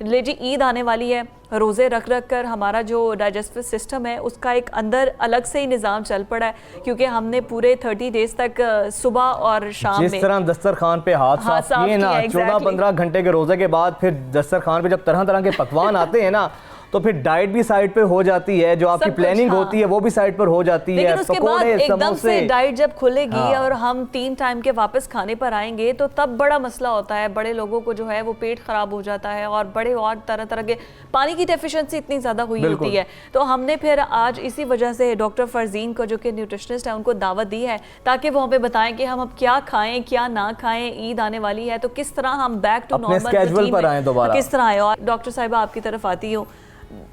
ले जी ईद आने वाली है, रोज़े रख रख कर हमारा जो डाइजेस्टिव सिस्टम है उसका एक अंदर अलग से ही निज़ाम चल पड़ा है, क्योंकि हमने पूरे 30 डेज तक सुबह और शाम जिस तरह दस्तरखान पे हाथ साफ किए ना, 14-15 घंटे के रोज़े के बाद फिर दस्तरखान पे जब तरह तरह के पकवान आते हैं ना, तो फिर डाइट भी साइड पे हो जाती है, जो आपकी प्लानिंग होती है वो भी साइड पर हो जाती है। लेकिन उसके बाद एकदम से डाइट जब खुलेगी और हम 3 टाइम के वापस खाने पर आएंगे तो तब बड़ा मसला होता है। बड़े लोगों को जो है वो पेट खराब हो जाता है और बड़े और तरह तरह के पानी की डेफिशिएंसी इतनी ज़्यादा हुई होती है। तो हमने फिर आज इसी वजह से डॉक्टर फरजीन को, जो कि न्यूट्रिशनिस्ट है, उनको दावत दी है ताकि वो हमें बताएं कि हम अब क्या खाएं क्या ना खाएं। ईद आने वाली है तो किस तरह हम बैक टू नॉर्मल पर आएं दोबारा, किस तरह आए। और डॉक्टर साहिबा आपकी तरफ आती हूँ,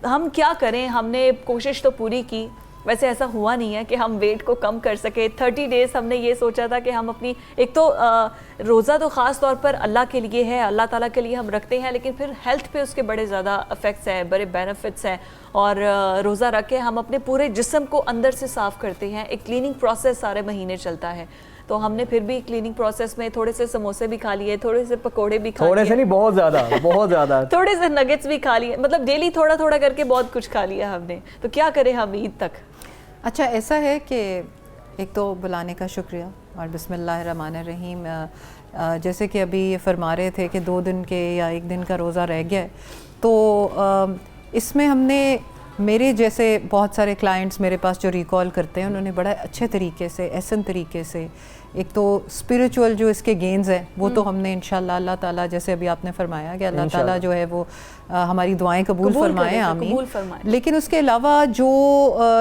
हम क्या करें? हमने कोशिश तो पूरी की, वैसे ऐसा हुआ नहीं है कि हम वेट को कम कर सके। 30 डेज़ हमने ये सोचा था कि हम अपनी एक तो रोज़ा तो ख़ास तौर पर अल्लाह के लिए है, अल्लाह ताला के लिए हम रखते हैं, लेकिन फिर हेल्थ पे उसके बड़े ज़्यादा इफ़ेक्ट्स हैं, बड़े बेनिफिट्स हैं। और रोज़ा रख के हम अपने पूरे जिस्म को अंदर से साफ़ करते हैं। एक क्लीनिंग प्रोसेस सारे महीने चलता है। तो हमने फिर भी क्लीनिंग प्रोसेस में थोड़े से समोसे भी खा लिए, थोड़े से पकोड़े भी खा लिए, थोड़े से नहीं बहुत ज़्यादा थोड़े से नगेट्स भी खा लिए, मतलब डेली थोड़ा थोड़ा करके बहुत कुछ खा लिया हमने। तो क्या करें हम ईद तक? अच्छा, ऐसा है कि एक तो बुलाने का शुक्रिया और बिस्मिल्लाहिर्रहमानिर्रहीम। जैसे कि अभी ये फरमा रहे थे कि 2 दिन के या 1 दिन का रोज़ा रह गया है, तो इसमें हमने, मेरे जैसे बहुत सारे क्लाइंट्स मेरे पास जो रिकॉल करते हैं, उन्होंने बड़ा अच्छे तरीके से, एहसन तरीके से, एक तो स्पिरिचुअल जो इसके गेंस हैं वो तो हमने इंशाल्लाह अल्लाह ताला, जैसे अभी आपने फरमाया कि अल्लाह ताला जो है वो हमारी दुआएं कबूल फरमाएं, आमीन। लेकिन उसके अलावा जो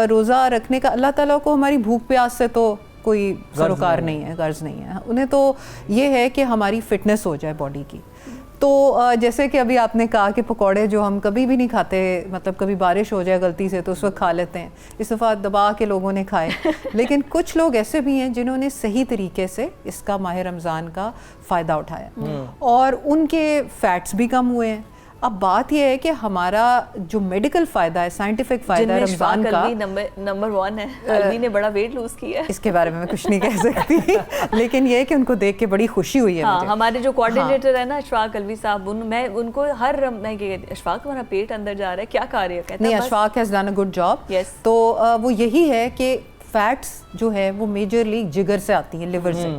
रोज़ा रखने का, अल्लाह ताला को हमारी भूख प्यास से तो कोई सरोकार नहीं है, गर्ज नहीं है, उन्हें तो ये है कि हमारी फिटनेस हो जाए बॉडी की। तो जैसे कि अभी आपने कहा कि पकौड़े जो हम कभी भी नहीं खाते, मतलब कभी बारिश हो जाए गलती से तो उस वक्त खा लेते हैं, इस दफ़ा दबा के लोगों ने खाए। लेकिन कुछ लोग ऐसे भी हैं जिन्होंने सही तरीके से इसका माह रमज़ान का फ़ायदा उठाया और उनके फ़ैट्स भी कम हुए हैं। अब बात यह है कि हमारा जो मेडिकल फ़ायदा है, साइंटिफिक फ़ायदा है रमज़ान का, नंबर 1 है। अलवी ने बड़ा वेट लूज़ किया है, इसके बारे में मैं कुछ नहीं कह सकती लेकिन ये है कि उनको देख के बड़ी खुशी हुई है। हाँ, मुझे। हमारे जो कोऑर्डिनेटर है ना अशफाक अलवी साहब, मैं उनको मैं अशफाक तुम्हारा पेट अंदर जा रहा है, क्या खा रही है? नहीं, Ashfaq has done a good job. तो वो यही है कि फ़ैट्स जो है वो मेजरली जिगर से आती है, लिवर से।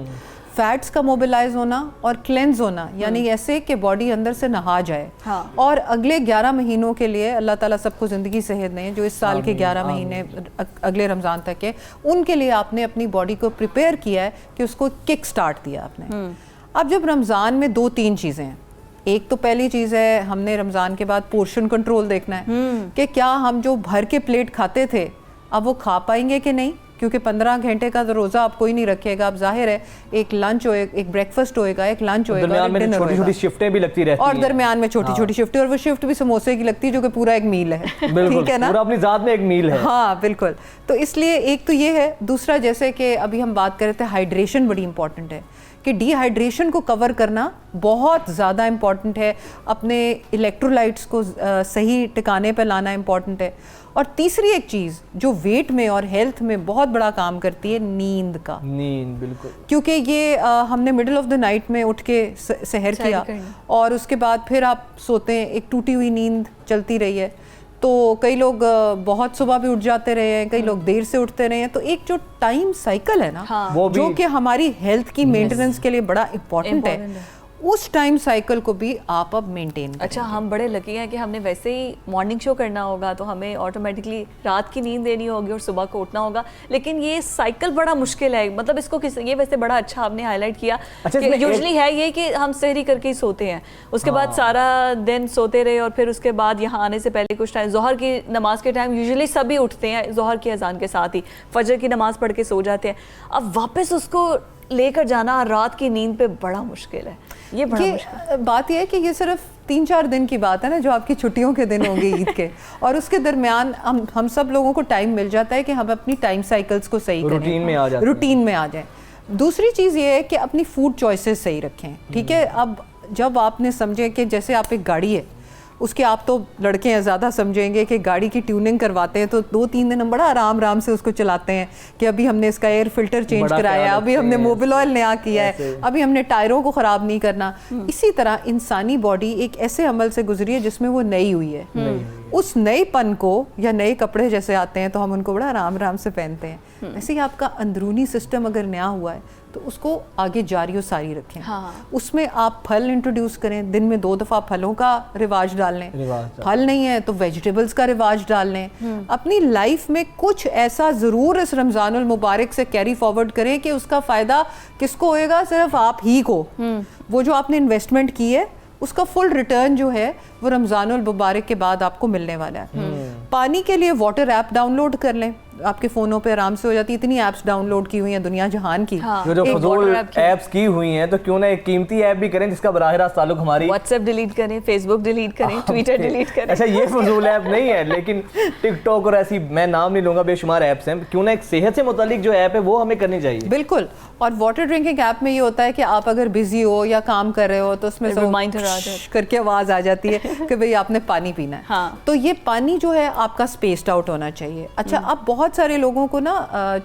फैट्स का मोबिलाइज होना और क्लेंस होना, यानी ऐसे कि बॉडी अंदर से नहा जाए। हाँ। और अगले 11 महीनों के लिए अल्लाह ताला सबको ज़िंदगी सेहत दें, जो इस साल के 11 महीने अगले रमज़ान तक के, उनके लिए आपने अपनी बॉडी को प्रिपेयर किया है कि उसको किक स्टार्ट दिया आपने। अब जब रमज़ान में 2-3 चीज़ें हैं, एक तो पहली चीज़ है, हमने रमज़ान के बाद पोर्शन कंट्रोल देखना है कि क्या हम जो भर के प्लेट खाते थे अब वो खा पाएंगे कि नहीं, क्योंकि 15 घंटे का तो रोज़ा आप कोई नहीं रखेगा। अब जाहिर है एक लंच होएगा, एक ब्रेकफास्ट होएगा, एक लंच होएगा, छोटी-छोटी शिफ्टें भी लगती रहती हैं और दरमियान में छोटी-छोटी शिफ्टें, और वो शिफ्ट भी समोसे की लगती है जो कि पूरा एक मील है। ठीक है ना, पूरा अपनी ज़ात में एक मील है। हाँ बिल्कुल। तो इसलिए एक तो ये है। दूसरा, जैसे कि अभी हम बात कर रहे थे, हाइड्रेशन बड़ी इंपॉर्टेंट है कि डिहाइड्रेशन को कवर करना बहुत ज़्यादा इम्पॉर्टेंट है। अपने इलेक्ट्रोलाइट्स को सही ठिकाने पर लाना इम्पॉर्टेंट है। और तीसरी एक चीज़ जो वेट में और हेल्थ में बहुत बड़ा काम करती है, नींद का। नींद, बिल्कुल। क्योंकि ये हमने मिडिल ऑफ द नाइट में उठ के सहर किया और उसके बाद फिर आप सोते हैं, एक टूटी हुई नींद चलती रही है। तो कई लोग बहुत सुबह भी उठ जाते रहे हैं, कई लोग देर से उठते रहे हैं। तो एक जो टाइम साइकिल है ना, हाँ। जो कि हमारी हेल्थ की मेंटेनेंस के लिए बड़ा इम्पोर्टेंट है, उस टाइम साइकिल को भी आप अब मेंटेन करें। अच्छा, हम बड़े लकी हैं कि हमने वैसे ही मॉर्निंग शो करना होगा तो हमें ऑटोमेटिकली रात की नींद देनी होगी और सुबह को उठना होगा, लेकिन ये साइकिल बड़ा मुश्किल है। मतलब इसको ये वैसे बड़ा अच्छा आपने हाईलाइट किया। अच्छा, कि यूजुअली है ये कि हम सहरी करके ही सोते हैं, उसके बाद सारा दिन सोते रहे और फिर उसके बाद यहाँ आने से पहले कुछ टाइम ज़ोहर की नमाज के टाइम यूजुअली सभी उठते हैं, ज़ोहर की अजान के साथ ही फजर की नमाज़ पढ़ के सो जाते हैं। अब वापस उसको लेकर जाना रात की नींद पे बड़ा मुश्किल है। ये बड़ा मुश्किल बात यह है कि ये सिर्फ 3-4 दिन की बात है ना, जो आपकी छुट्टियों के दिन होंगे ईद के, और उसके दरमियान हम सब लोगों को टाइम मिल जाता है कि हम अपनी टाइम साइकिल्स को सही करें, रूटीन में आ जाए। दूसरी चीज़ ये है कि अपनी फूड चॉइसेस सही रखें। ठीक है, अब जब आपने समझे कि जैसे आप एक गाड़ी है, उसके आप तो लड़के हैं ज़्यादा समझेंगे कि गाड़ी की ट्यूनिंग करवाते हैं तो 2-3 दिन हम बड़ा आराम से उसको चलाते हैं कि अभी हमने इसका एयर फिल्टर चेंज कराया, अभी हमने मोबिल ऑयल नया किया है, अभी हमने टायरों को ख़राब नहीं करना। इसी तरह इंसानी बॉडी एक ऐसे अमल से गुजरी है जिसमें वो नई हुई है। उस नएपन को, या नए कपड़े जैसे आते हैं तो हम उनको बड़ा आराम से पहनते हैं, वैसे ही आपका अंदरूनी सिस्टम अगर नया हुआ है तो उसको आगे जारी और सारी रखें। उसमें आप फल इंट्रोड्यूस करें, दिन में 2 दफ़ा फलों का रिवाज डाल लें, फल नहीं है तो वेजिटेबल्स का रिवाज डाल लें। अपनी लाइफ में कुछ ऐसा ज़रूर इस रमज़ानुल मुबारक से कैरी फॉरवर्ड करें कि उसका फ़ायदा किसको होएगा, सिर्फ आप ही को। वो जो आपने इन्वेस्टमेंट की है उसका फुल रिटर्न जो है वो रमज़ानुल मुबारक के बाद आपको मिलने वाला है। पानी के लिए वाटर ऐप डाउनलोड कर लें, आपके फ़ोनों पे आराम से हो जाती है। इतनी ऐप्स डाउनलोड की हुई हैं दुनिया जहान की। जो फजूल ऐप्स की हुई हैं तो क्यों ना एक कीमती ऐप भी करें जिसका बराह रास्त ताल्लुक हमारी, व्हाट्सएप डिलीट करें, फेसबुक डिलीट करें, ट्विटर डिलीट करें। अच्छा ये फजूल ऐप नहीं है, लेकिन टिकटॉक और ऐसी मैं नाम नहीं लूंगा बेशुमार ऐप्स हैं, क्यों ना एक सेहत से मुतालिक जो ऐप है वो हमें करनी चाहिए। बिल्कुल। और वाटर ड्रिंकिंग ऐप में ये होता है कि आप अगर बिजी हो या काम कर रहे हो तो उसमें रिमाइंडर आ जाता है, करके आवाज़ आ जाती है कि भाई आपने पानी पीना है। तो ये पानी जो है आपका स्पेस्ड आउट होना चाहिए। अच्छा, अब बहुत सारे लोगों को ना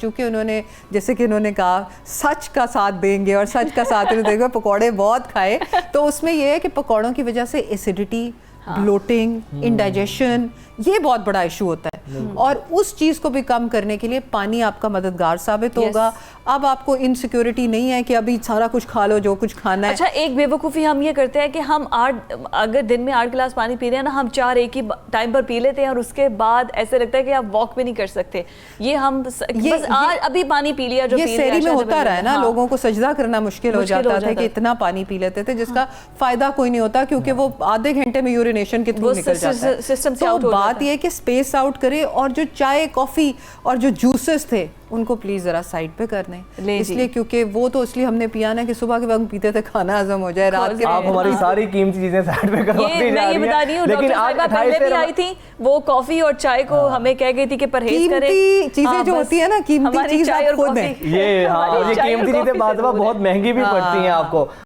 चूंकि उन्होंने, जैसे कि उन्होंने कहा, सच का साथ देंगे और सच का साथ देंगे, पकौड़े बहुत खाए, तो उसमें यह है कि पकौड़ों की वजह से एसिडिटी, ब्लोटिंग, इंडाइजेशन, ये बहुत बड़ा इशू होता है। और उस चीज़ को भी कम करने के लिए पानी आपका मददगार साबित होगा। अब आपको इनसिक्योरिटी नहीं है कि अभी सारा कुछ खा लो जो कुछ खाना है। अच्छा, एक बेवकूफ़ी हम ये करते हैं कि हम अगर दिन में 8 गिलास पानी पी रहे हैं ना, हम 4 एक ही टाइम पर पी लेते हैं और उसके बाद ऐसे लगता है कि आप वॉक भी नहीं कर सकते। ये हम बस अभी पानी पी लिया, जो ये शहरी में होता रहा है ना, लोगों को सजदा करना मुश्किल हो जाता था कि इतना पानी पी लेते थे जिसका फायदा कोई नहीं होता, क्योंकि वो आधे घंटे में यूरिनेशन के थ्रू निकल जाता है। सिस्टम से तो बात ये कि स्पेस आउट करे, और जो चाय, कॉफी और जो जूसेस थे उनको प्लीज जरा साइड पे कर दें, इसलिए क्योंकि वो तो इसलिए हमने पिया ना कि सुबह के वक्त पीते थे खाना हजम हो जाए, रात के आप हमारी सारी कीमती चीजें साइड पे करवाती जा रही हैं। मैं ये बता रही हूं, लेकिन आज पहले भी आई थी, वो कॉफी और चाय को हमें कह गई थी कि परहेज करें। कीमती चीजें जो होती है ना, कीमती चीज आप खुद हैं। ये कीमती चीजें बहुत महंगी भी पड़ती हैं आपको।